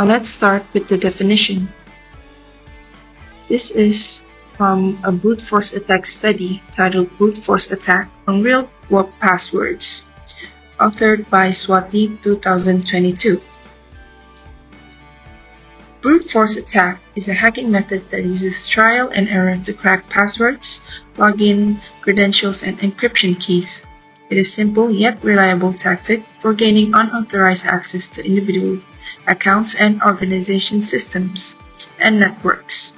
Now let's start with the definition. This is from a brute force attack study titled Brute Force Attack on Real Web Passwords, authored by Swati 2022. Brute force attack is a hacking method that uses trial and error to crack passwords, login, credentials, and encryption keys. It is a simple yet reliable tactic for gaining unauthorized access to individual accounts and organization systems and networks.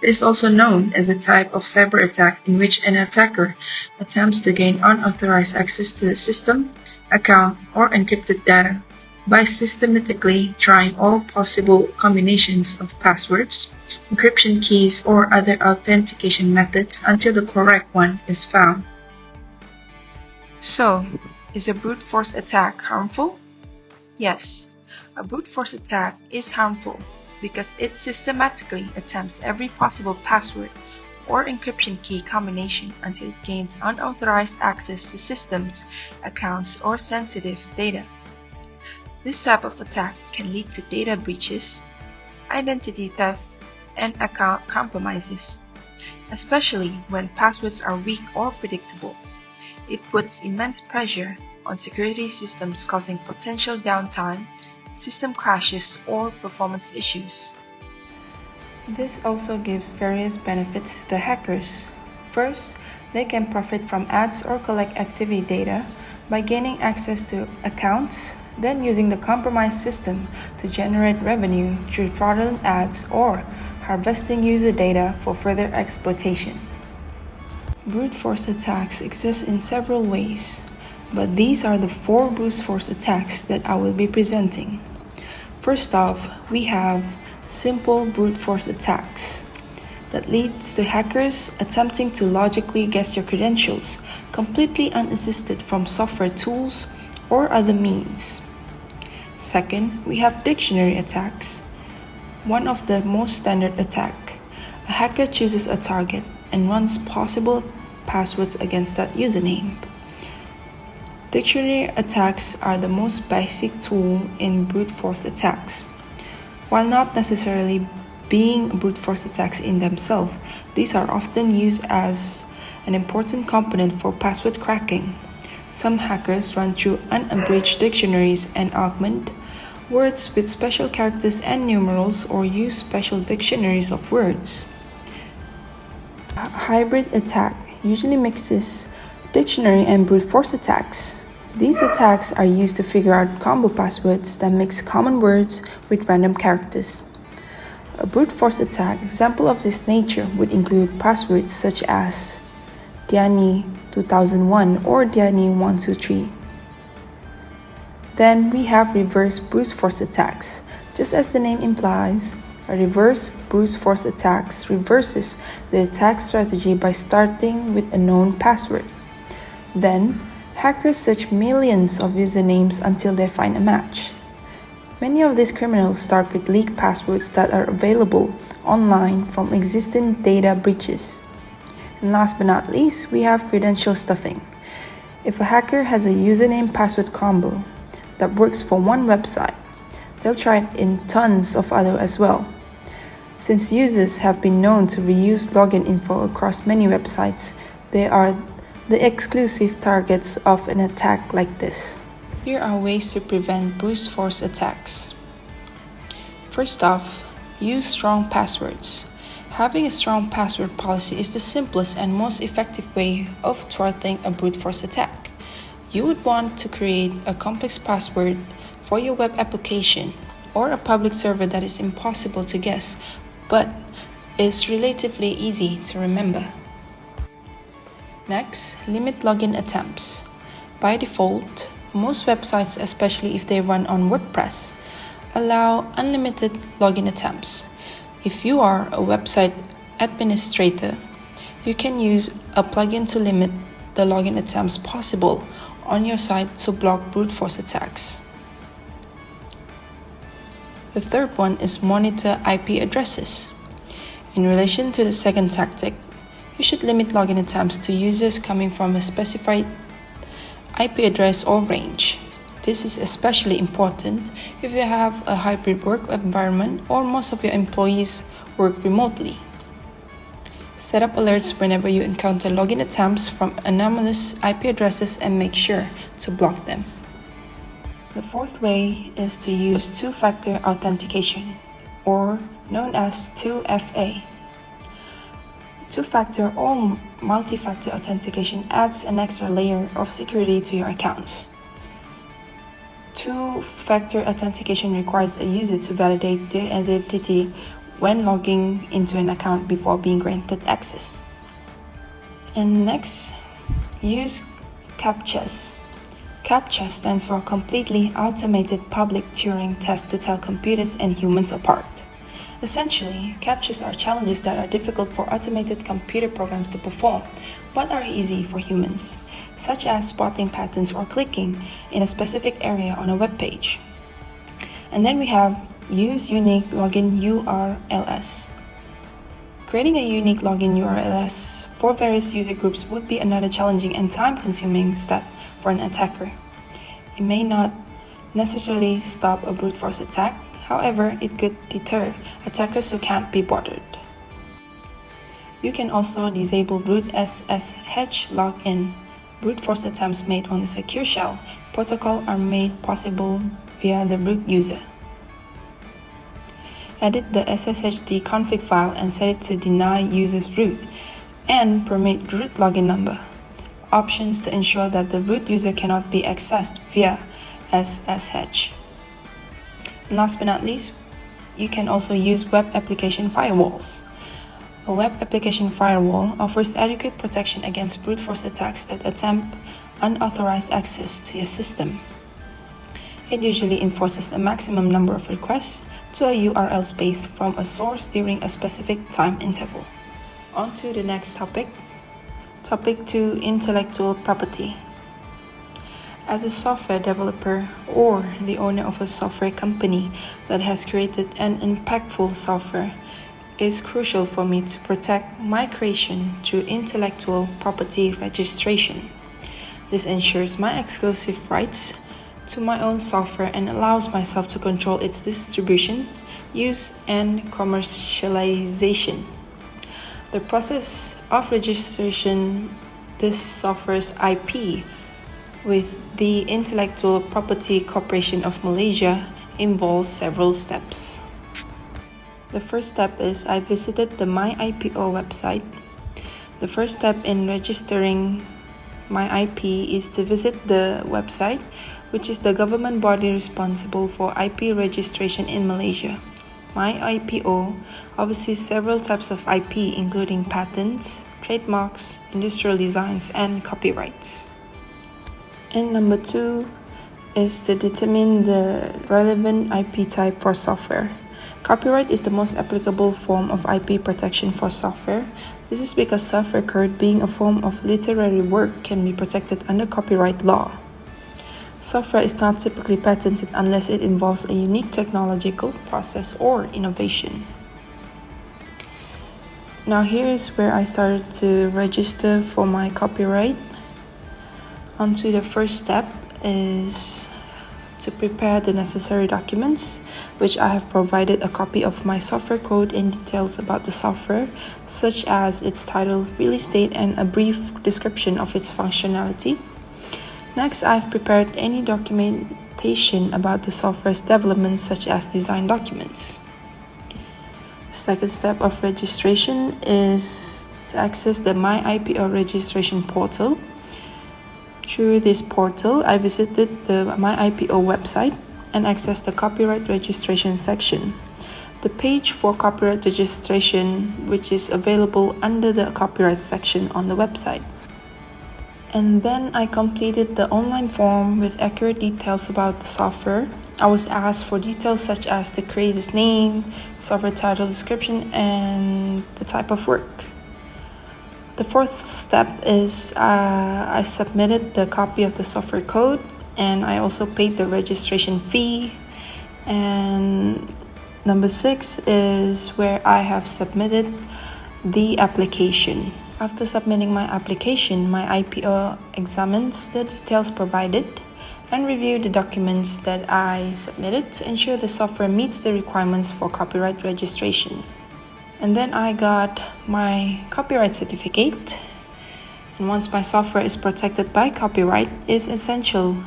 It is also known as a type of cyber attack in which an attacker attempts to gain unauthorized access to the system, account, or encrypted data by systematically trying all possible combinations of passwords, encryption keys, or other authentication methods until the correct one is found. So, is a brute force attack harmful? Yes, a brute force attack is harmful because it systematically attempts every possible password or encryption key combination until it gains unauthorized access to systems, accounts, or sensitive data. This type of attack can lead to data breaches, identity theft, and account compromises, especially when passwords are weak or predictable. It puts immense pressure on security systems, causing potential downtime, system crashes, or performance issues. This also gives various benefits to the hackers. First, they can profit from ads or collect activity data by gaining access to accounts, then using the compromised system to generate revenue through fraudulent ads or harvesting user data for further exploitation. Brute force attacks exist in several ways, but these are the 4 brute force attacks that I will be presenting. First off, we have simple brute force attacks that leads to hackers attempting to logically guess your credentials, completely unassisted from software tools or other means. Second, we have dictionary attacks. One of the most standard attack. A hacker chooses a target and runs possible passwords against that username. Dictionary attacks are the most basic tool in brute force attacks. While not necessarily being brute force attacks in themselves, these are often used as an important component for password cracking. Some hackers run through unabridged dictionaries and augment words with special characters and numerals or use special dictionaries of words. A hybrid attack usually mixes dictionary and brute force attacks. These attacks are used to figure out combo passwords that mix common words with random characters. A brute force attack example of this nature would include passwords such as Diannie 2001 or Diannie123. Then we have reverse brute force attacks. Just as the name implies, a reverse brute force attacks reverses the attack strategy by starting with a known password. Then, hackers search millions of usernames until they find a match. Many of these criminals start with leaked passwords that are available online from existing data breaches. And last but not least, we have credential stuffing. If a hacker has a username password combo that works for one website, they'll try it in tons of others as well. Since users have been known to reuse login info across many websites, they are the exclusive targets of an attack like this. Here are ways to prevent brute force attacks. First off, use strong passwords. Having a strong password policy is the simplest and most effective way of thwarting a brute force attack. You would want to create a complex password for your web application or a public server that is impossible to guess, but is relatively easy to remember. Next, limit login attempts. By default, most websites, especially if they run on WordPress, allow unlimited login attempts. If you are a website administrator, you can use a plugin to limit the login attempts possible on your site to block brute force attacks. The third one is monitor IP addresses. In relation to the second tactic, you should limit login attempts to users coming from a specified IP address or range. This is especially important if you have a hybrid work environment or most of your employees work remotely. Set up alerts whenever you encounter login attempts from anomalous IP addresses and make sure to block them. The fourth way is to use two-factor authentication, or known as 2FA. Two-factor or multi-factor authentication adds an extra layer of security to your accounts. Two-factor authentication requires a user to validate their identity when logging into an account before being granted access. And next, use CAPTCHAs. CAPTCHA stands for Completely Automated Public Turing Test to tell computers and humans apart. Essentially, CAPTCHAs are challenges that are difficult for automated computer programs to perform, but are easy for humans, such as spotting patterns or clicking in a specific area on a web page. And then we have use unique login URLs. Creating a unique login URLs for various user groups would be another challenging and time-consuming step for an attacker. It may not necessarily stop a brute force attack, however, it could deter attackers who can't be bothered. You can also disable root SSH login. Brute force attempts made on a secure shell protocol are made possible via the root user. Edit the SSHD config file and set it to deny user's root and permit root login number. Options to ensure that the root user cannot be accessed via SSH. And last but not least, you can also use web application firewalls. A web application firewall offers adequate protection against brute force attacks that attempt unauthorized access to your system. It usually enforces a maximum number of requests to a URL space from a source during a specific time interval. On to the next topic. Topic 2, intellectual property. As a software developer or the owner of a software company that has created an impactful software, it is crucial for me to protect my creation through intellectual property registration. This ensures my exclusive rights to my own software and allows myself to control its distribution, use, and commercialization. The process of registration this software's IP with the Intellectual Property Corporation of Malaysia involves several steps. The first step is I visited the My IPO website. The first step in registering my IP is to visit the website, which is the government body responsible for IP registration in Malaysia. My IPO oversees several types of IP, including patents, trademarks, industrial designs, and copyrights. And number 2 is to determine the relevant IP type for software. Copyright is the most applicable form of IP protection for software. This is because software code, being a form of literary work, can be protected under copyright law. Software is not typically patented unless it involves a unique technological process or innovation. Now here is where I started to register for my copyright. Onto the first step is to prepare the necessary documents, which I have provided a copy of my software code and details about the software, such as its title, release date, and a brief description of its functionality. Next, I've prepared any documentation about the software's development, such as design documents. Second step of registration is to access the My IPO registration portal. Through this portal, I visited the My IPO website and accessed the copyright registration section. The page for copyright registration, which is available under the copyright section on the website. And then I completed the online form with accurate details about the software. I was asked for details such as the creator's name, software title, description, and the type of work. The fourth step is I submitted the copy of the software code, and I also paid the registration fee. And number 6 is where I have submitted the application. After submitting my application, my IPO examines the details provided and review the documents that I submitted to ensure the software meets the requirements for copyright registration. And then I got my copyright certificate. And once my software is protected by copyright, it's essential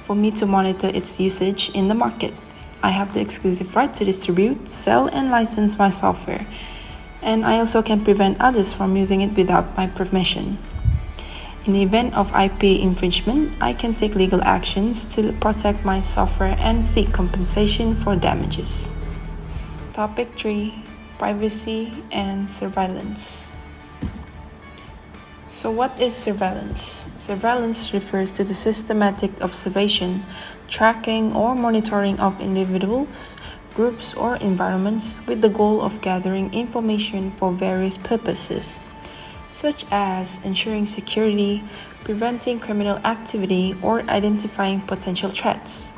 for me to monitor its usage in the market. I have the exclusive right to distribute, sell, and license my software, and I also can prevent others from using it without my permission. In the event of IP infringement, I can take legal actions to protect my software and seek compensation for damages. Topic 3: Privacy and Surveillance. So what is surveillance? Surveillance refers to the systematic observation, tracking, or monitoring of individuals, groups, or environments with the goal of gathering information for various purposes, such as ensuring security, preventing criminal activity, or identifying potential threats.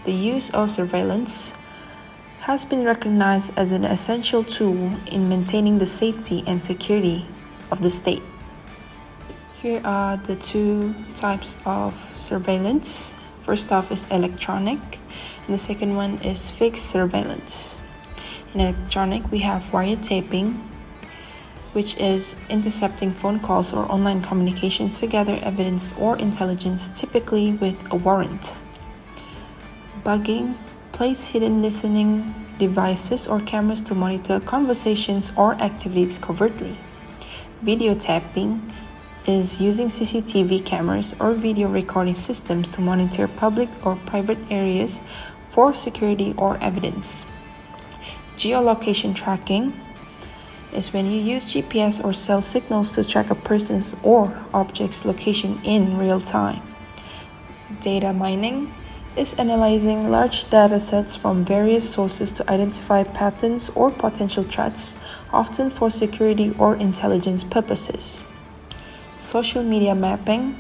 The use of surveillance has been recognized as an essential tool in maintaining the safety and security of the state. Here are the two types of surveillance. First off is electronic, and the second one is fixed surveillance. In electronic, we have wiretapping, which is intercepting phone calls or online communications to gather evidence or intelligence, typically with a warrant. Bugging, place hidden listening devices or cameras to monitor conversations or activities covertly. Video tapping is using CCTV cameras or video recording systems to monitor public or private areas for security or evidence. Geolocation tracking is when you use GPS or cell signals to track a person's or object's location in real time. Data mining is analyzing large data sets from various sources to identify patterns or potential threats, often for security or intelligence purposes. Social media mapping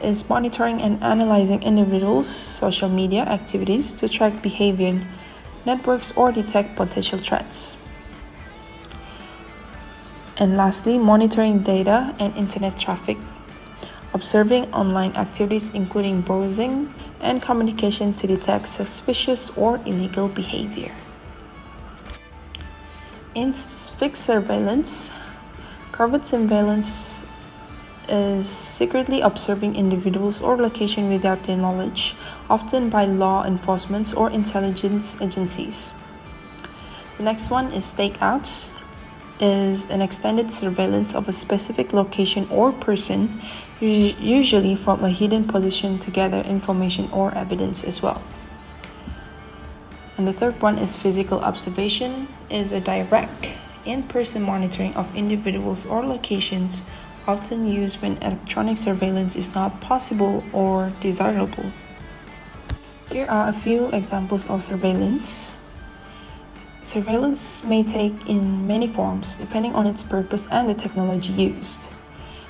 is monitoring and analyzing individuals' social media activities to track behavior, networks, or detect potential threats. And lastly, monitoring data and internet traffic, observing online activities including browsing and communication to detect suspicious or illegal behavior. In fixed surveillance, covert surveillance is secretly observing individuals or location without their knowledge, often by law enforcement or intelligence agencies. The next one is stakeouts, is an extended surveillance of a specific location or person, usually from a hidden position to gather information or evidence as well. And the third one is physical observation, is a direct in-person monitoring of individuals or locations, often used when electronic surveillance is not possible or desirable. Here are a few examples of surveillance. Surveillance may take in many forms depending on its purpose and the technology used.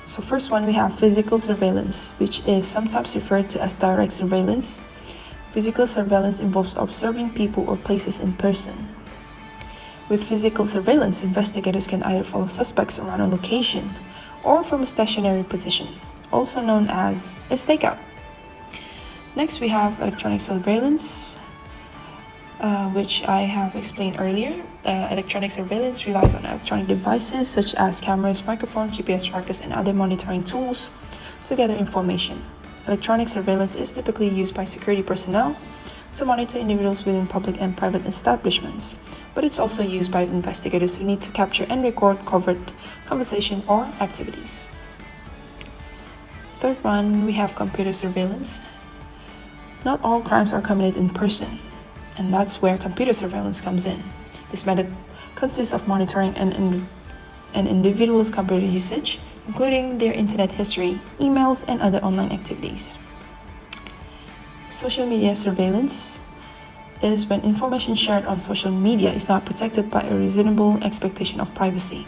So first one, we have physical surveillance, which is sometimes referred to as direct surveillance. Physical surveillance involves observing people or places in person. With physical surveillance, investigators can either follow suspects around a location or from a stationary position, also known as a stakeout. Next, we have electronic surveillance, which I have explained earlier. Electronic surveillance relies on electronic devices such as cameras, microphones, GPS trackers, and other monitoring tools to gather information. Electronic surveillance is typically used by security personnel to monitor individuals within public and private establishments, but it's also used by investigators who need to capture and record covert conversation or activities. Third one, we have computer surveillance. Not all crimes are committed in person, and that's where computer surveillance comes in. This method consists of monitoring an individual's computer usage, including their internet history, emails, and other online activities. Social media surveillance is when information shared on social media is not protected by a reasonable expectation of privacy.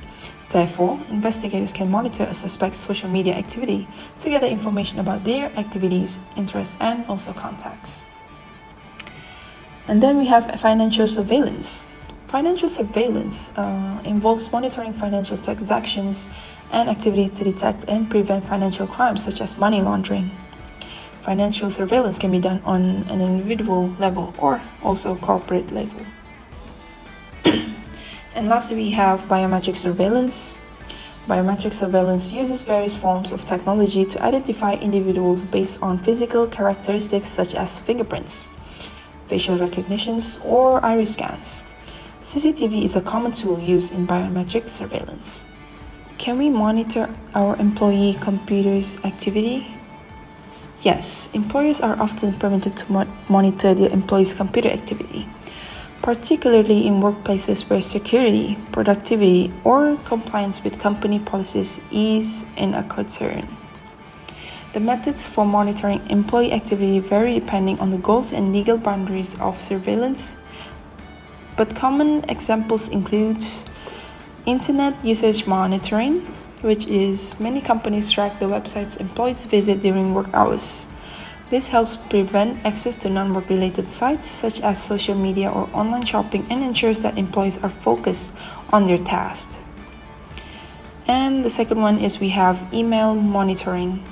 Therefore, investigators can monitor a suspect's social media activity to gather information about their activities, interests, and also contacts. And then we have financial surveillance. Financial surveillance involves monitoring financial transactions and activities to detect and prevent financial crimes such as money laundering. Financial surveillance can be done on an individual level or also corporate level. And lastly, we have biometric surveillance. Biometric surveillance uses various forms of technology to identify individuals based on physical characteristics such as fingerprints, facial recognitions, or iris scans. CCTV is a common tool used in biometric surveillance. Can we monitor our employee computers' activity? Yes, employers are often permitted to monitor their employees' computer activity, particularly in workplaces where security, productivity, or compliance with company policies is a concern. The methods for monitoring employee activity vary depending on the goals and legal boundaries of surveillance, but common examples include internet usage monitoring, which is many companies track the websites employees visit during work hours. This helps prevent access to non-work related sites such as social media or online shopping and ensures that employees are focused on their tasks. And the second one is we have email monitoring.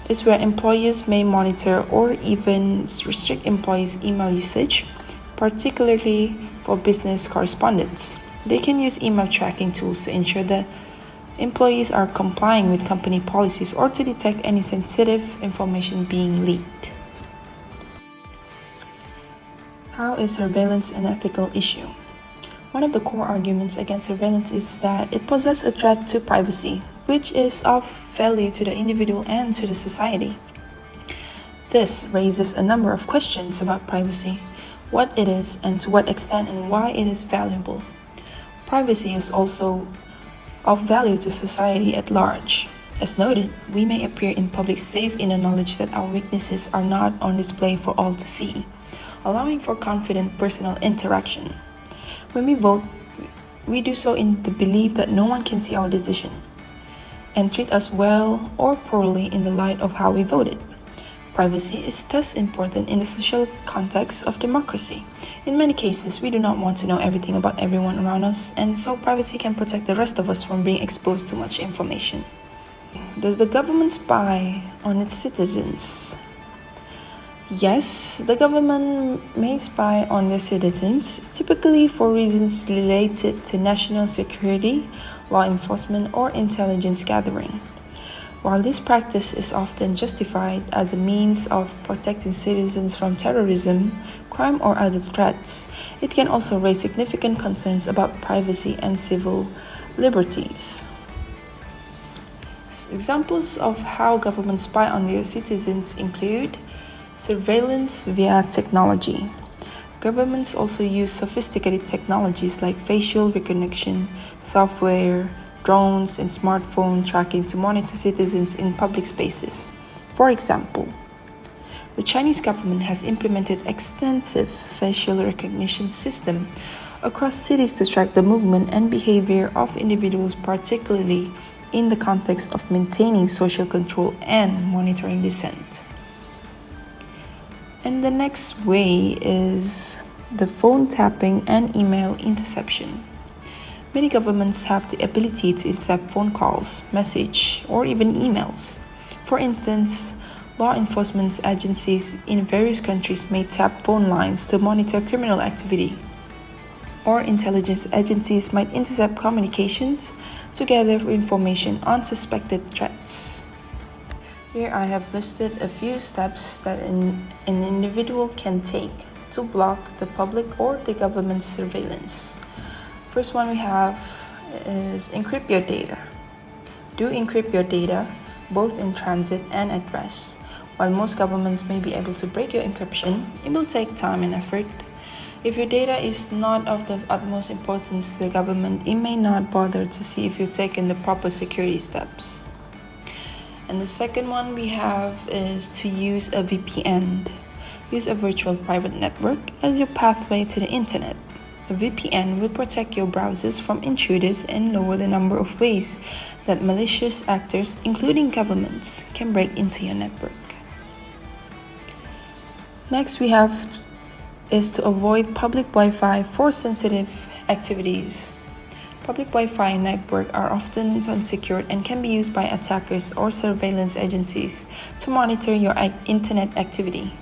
It's where employers may monitor or even restrict employees' email usage, particularly for business correspondence. They can use email tracking tools to ensure that employees are complying with company policies or to detect any sensitive information being leaked. How is surveillance an ethical issue? One of the core arguments against surveillance is that it poses a threat to privacy, which is of value to the individual and to the society. This raises a number of questions about privacy, what it is, and to what extent and why it is valuable. Privacy is also of value to society at large. As noted, we may appear in public safe in the knowledge that our weaknesses are not on display for all to see, allowing for confident personal interaction. When we vote, we do so in the belief that no one can see our decision and treat us well or poorly in the light of how we voted. Privacy is thus important in the social context of democracy. In many cases, we do not want to know everything about everyone around us, and so privacy can protect the rest of us from being exposed to much information. Does the government spy on its citizens? Yes, the government may spy on their citizens, typically for reasons related to national security, law enforcement, or intelligence gathering. While this practice is often justified as a means of protecting citizens from terrorism, crime, or other threats, it can also raise significant concerns about privacy and civil liberties. Examples of how governments spy on their citizens include surveillance via technology. Governments also use sophisticated technologies like facial recognition, software, drones, and smartphone tracking to monitor citizens in public spaces. For example, the Chinese government has implemented extensive facial recognition system across cities to track the movement and behavior of individuals, particularly in the context of maintaining social control and monitoring dissent. And the next way is the phone tapping and email interception. Many governments have the ability to intercept phone calls, messages, or even emails. For instance, law enforcement agencies in various countries may tap phone lines to monitor criminal activity, or intelligence agencies might intercept communications to gather information on suspected threats. Here I have listed a few steps that an individual can take to block the public or the government's surveillance. First one we have is encrypt your data. Do encrypt your data, both in transit and at rest. While most governments may be able to break your encryption, it will take time and effort. If your data is not of the utmost importance to the government, it may not bother to see if you've taken the proper security steps. And the second one we have is to use a VPN. Use a virtual private network as your pathway to the internet. A VPN will protect your browsers from intruders and lower the number of ways that malicious actors, including governments, can break into your network. Next we have is to avoid public Wi-Fi for sensitive activities. Public Wi-Fi networks are often unsecured and can be used by attackers or surveillance agencies to monitor your internet activity.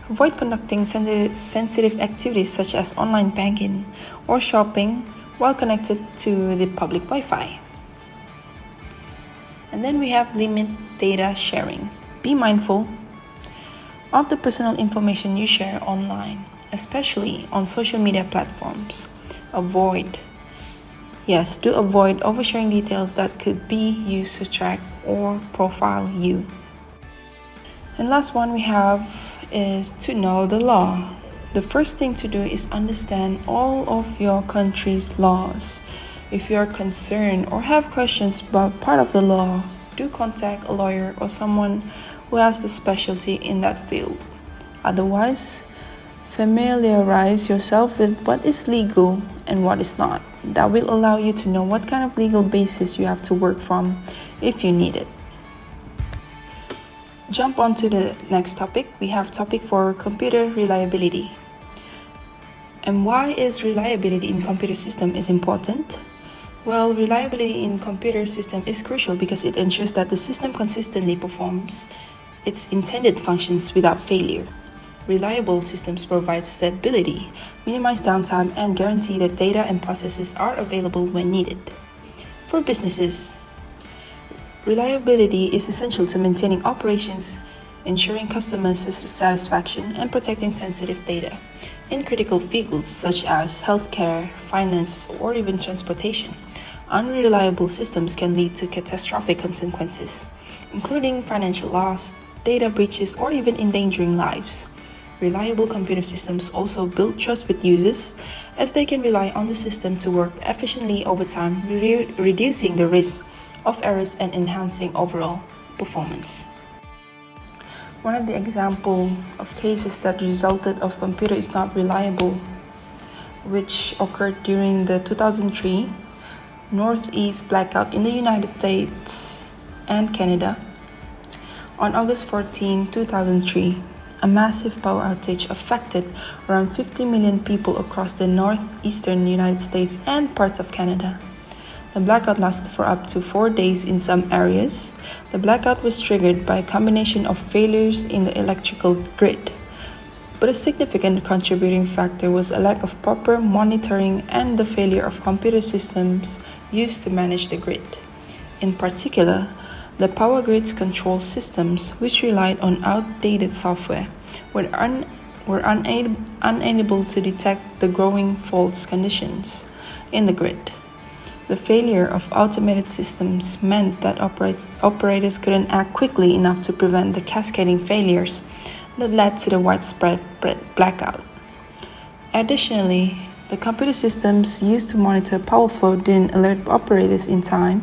Avoid conducting sensitive activities such as online banking or shopping while connected to the public Wi-Fi. And then we have limit data sharing. Be mindful of the personal information you share online, especially on social media platforms. Avoid oversharing details that could be used to track or profile you. And last one we have is to know the law. The first thing to do is understand all of your country's laws. If you are concerned or have questions about part of the law, do contact a lawyer or someone who has the specialty in that field. Otherwise, familiarize yourself with what is legal and what is not. That will allow you to know what kind of legal basis you have to work from if you need it. Jump on to the next topic. We have topic for computer reliability. And why is reliability in computer system is important? Well, reliability in computer system is crucial because it ensures that the system consistently performs its intended functions without failure. Reliable systems provide stability, minimize downtime, and guarantee that data and processes are available when needed. For businesses, reliability is essential to maintaining operations, ensuring customer satisfaction, and protecting sensitive data in critical fields such as healthcare, finance, or even transportation. Unreliable systems can lead to catastrophic consequences, including financial loss, data breaches, or even endangering lives. Reliable computer systems also build trust with users, as they can rely on the system to work efficiently over time, reducing the risk of errors and enhancing overall performance. One of the examples of cases that resulted of computer is not reliable, which occurred during the 2003 Northeast blackout in the United States and Canada. On August 14, 2003, a massive power outage affected around 50 million people across the northeastern United States and parts of Canada. The blackout lasted for up to 4 days in some areas. The blackout was triggered by a combination of failures in the electrical grid, but a significant contributing factor was a lack of proper monitoring and the failure of computer systems used to manage the grid. In particular, the power grid's control systems, which relied on outdated software, were unable to detect the growing fault conditions in the grid. The failure of automated systems meant that operators couldn't act quickly enough to prevent the cascading failures that led to the widespread blackout. Additionally, the computer systems used to monitor power flow didn't alert operators in time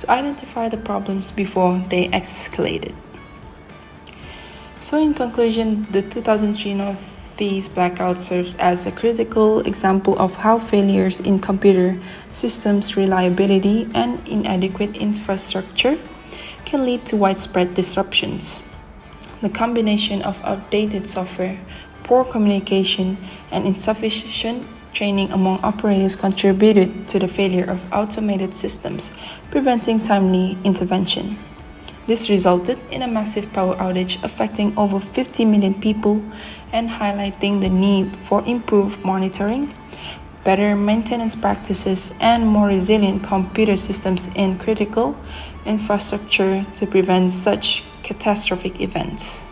to identify the problems before they escalated. So in conclusion, the 2003 Northeast blackout serves as a critical example of how failures in computer systems reliability and inadequate infrastructure can lead to widespread disruptions. The combination of outdated software, poor communication, and insufficient training among operators contributed to the failure of automated systems, preventing timely intervention. This resulted in a massive power outage affecting over 50 million people and highlighting the need for improved monitoring, better maintenance practices, and more resilient computer systems in critical infrastructure to prevent such catastrophic events.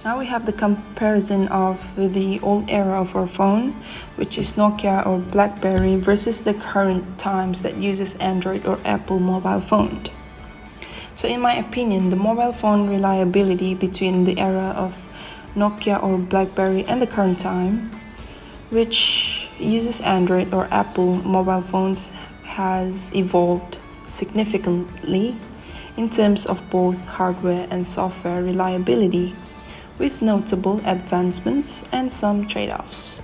Now we have the comparison of the old era of our phone, which is Nokia or BlackBerry, versus the current times that uses Android or Apple mobile phone. So in my opinion, the mobile phone reliability between the era of Nokia or BlackBerry and the current time, which uses Android or Apple mobile phones, has evolved significantly in terms of both hardware and software reliability, with notable advancements and some trade-offs.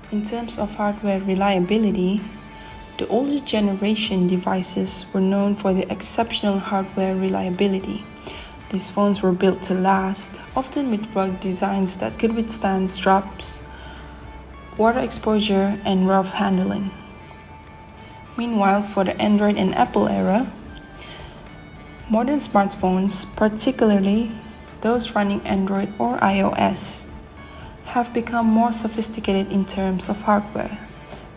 In terms of hardware reliability, the older generation devices were known for their exceptional hardware reliability. These phones were built to last, often with rugged designs that could withstand drops water exposure, and rough handling. Meanwhile, for the Android and Apple era, modern smartphones, particularly those running Android or iOS, have become more sophisticated in terms of hardware.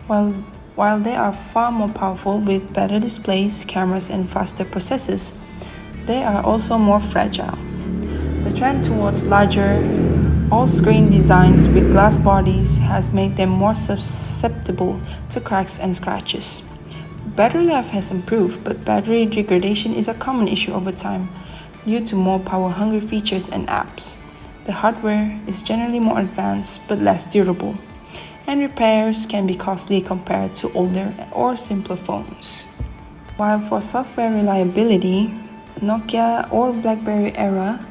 While they are far more powerful with better displays, cameras, and faster processors, they are also more fragile. The trend towards larger, all-screen designs with glass bodies has made them more susceptible to cracks and scratches. Battery life has improved, but battery degradation is a common issue over time due to more power-hungry features and apps. The hardware is generally more advanced but less durable, and repairs can be costly compared to older or simpler phones. While for software reliability, Nokia or BlackBerry era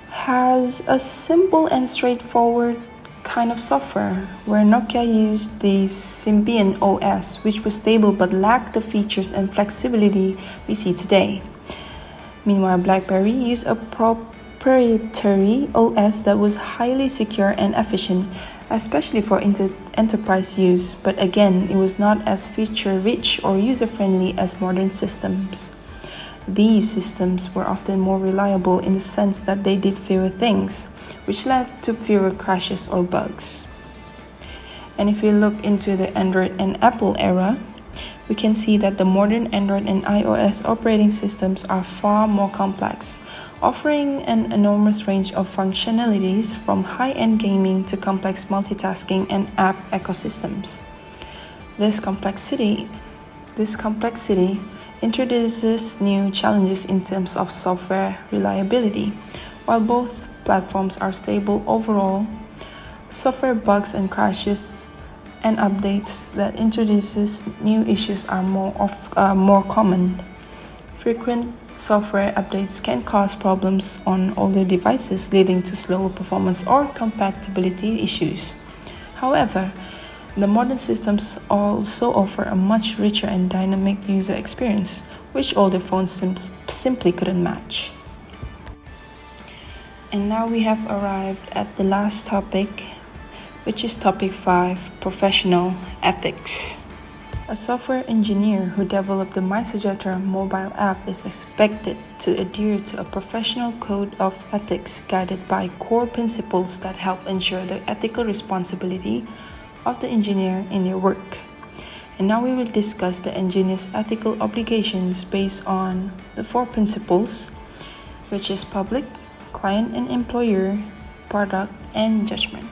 has a simple and straightforward kind of software, where Nokia used the Symbian OS, which was stable but lacked the features and flexibility we see today. Meanwhile, BlackBerry used a proprietary OS that was highly secure and efficient, especially for enterprise use, but again, it was not as feature-rich or user-friendly as modern systems. These systems were often more reliable in the sense that they did fewer things, which led to fewer crashes or bugs. And if we look into the Android and Apple era, we can see that the modern Android and iOS operating systems are far more complex, offering an enormous range of functionalities from high-end gaming to complex multitasking and app ecosystems. This complexity introduces new challenges in terms of software reliability. While both platforms are stable overall, software bugs and crashes and updates that introduces new issues are more common. Frequent software updates can cause problems on older devices, leading to slower performance or compatibility issues. However, the modern systems also offer a much richer and dynamic user experience, which older phones simply couldn't match. And now we have arrived at the last topic, which is topic 5, professional ethics. A software engineer who developed the MySejahtera mobile app is expected to adhere to a professional code of ethics guided by core principles that help ensure the ethical responsibility of the engineer in their work. And now we will discuss the engineer's ethical obligations based on the 4 principles, which is public, client and employer, product, and judgment.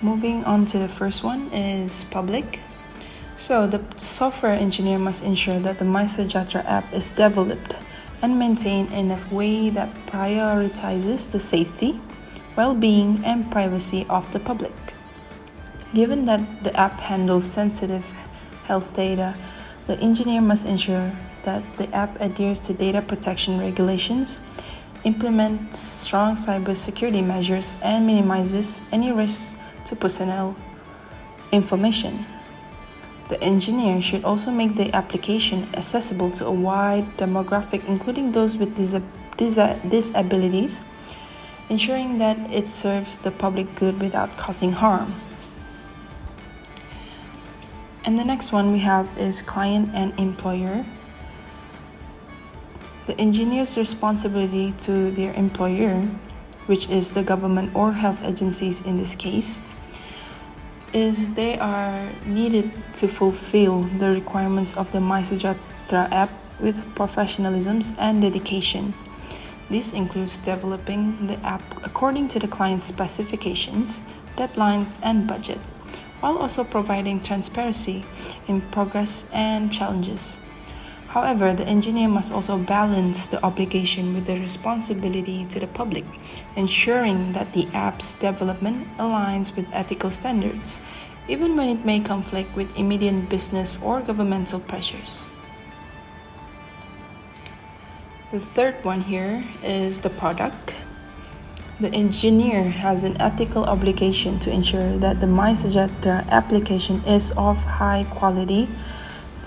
Moving on to the first one is public. So the software engineer must ensure that the MySejahtera app is developed and maintained in a way that prioritizes the safety, well-being, and privacy of the public. Given that the app handles sensitive health data, the engineer must ensure that the app adheres to data protection regulations, implements strong cybersecurity measures, and minimizes any risks to personnel information. The engineer should also make the application accessible to a wide demographic, including those with disabilities, ensuring that it serves the public good without causing harm. And the next one we have is client and employer. The engineer's responsibility to their employer, which is the government or health agencies in this case, is they are needed to fulfill the requirements of the MySejahtera app with professionalism and dedication. This includes developing the app according to the client's specifications, deadlines, and budget, while also providing transparency in progress and challenges. However, the engineer must also balance the obligation with the responsibility to the public, ensuring that the app's development aligns with ethical standards, even when it may conflict with immediate business or governmental pressures. The third one here is the product. The engineer has an ethical obligation to ensure that the MySejahtera application is of high quality,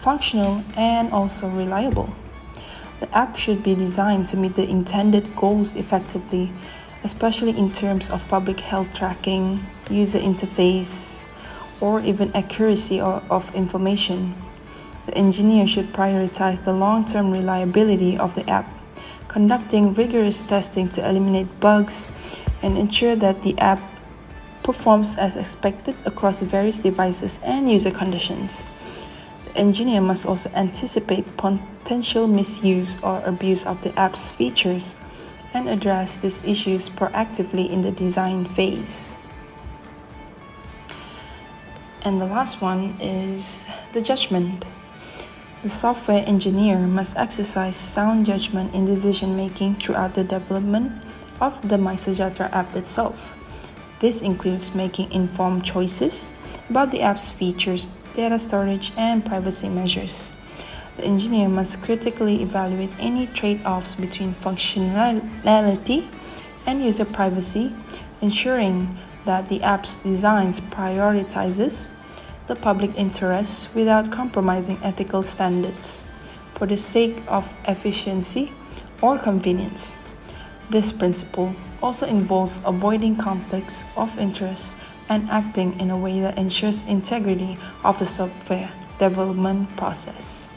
functional, and also reliable. The app should be designed to meet the intended goals effectively, especially in terms of public health tracking, user interface, or even accuracy of information. The engineer should prioritize the long-term reliability of the app, conducting rigorous testing to eliminate bugs and ensure that the app performs as expected across various devices and user conditions. The engineer must also anticipate potential misuse or abuse of the app's features and address these issues proactively in the design phase. And the last one is the judgment. The software engineer must exercise sound judgment in decision making throughout the development of the MySejahtera app itself. This includes making informed choices about the app's features, data storage, and privacy measures. The engineer must critically evaluate any trade-offs between functionality and user privacy, ensuring that the app's design prioritizes the public interest without compromising ethical standards for the sake of efficiency or convenience. This principle also involves avoiding conflicts of interest and acting in a way that ensures integrity of the software development process.